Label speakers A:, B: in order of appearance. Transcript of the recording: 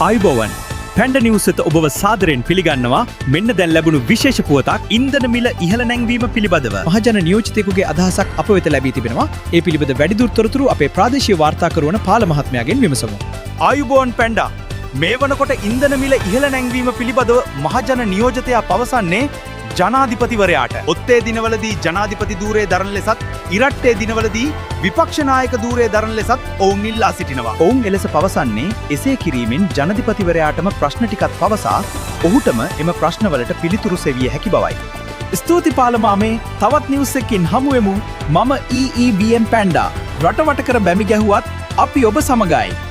A: ආයුබෝවන් පැන්ඩ නිවසත ඔබව සාදරයෙන් පිළිගන්නවා මෙන්න දැන් ලැබුණු විශේෂ පුවතක් ඉන්ධන මිල ඉහළ නැංවීම පිළිබඳව.
B: මහජන නියෝජිතයෙකුගේ අදහසක් අප වෙත ලැබී තිබෙනවා. ඒ පිළිබඳ වැඩිදුර තොරතුරු අපේ ප්‍රාදේශීය වාර්තාකරුවන පාල මහත්මයාගෙන් විමසමු.
A: ආයුබෝවන් පැන්ඩා මේ වනකොට ඉන්ධන මිල ඉහළ නැංවීම පිළිබඳව මහජන නියෝජතයා පවසන්නේ ජනාධිපතිවරයාට. ඔත්තේ දිනවලදී ජනාධිපති ධූරයේ දරන ලෙසත් ඉරට්ටේ දිනවලදී විපක්ෂ නායක ධූරයේ දරන ලෙසත් ඔවුන් ඉල්ලා සිටිනවා.
B: ඔවුන් එලෙස පවසන්නේ එසේ කිරීමෙන් ජනාධිපතිවරයාටම ප්‍රශ්න ටිකක් පවසා ඔහුටම එම ප්‍රශ්නවලට පිළිතුරු සෙවිය හැකි බවයි.
A: ස්තුති පාලමාමේ තවත් නිවුස් එකකින් හමුවෙමු. මම EEBM පැන්ඩා රටවට කර බැමි ගැහුවත් අපි ඔබ සමගයි.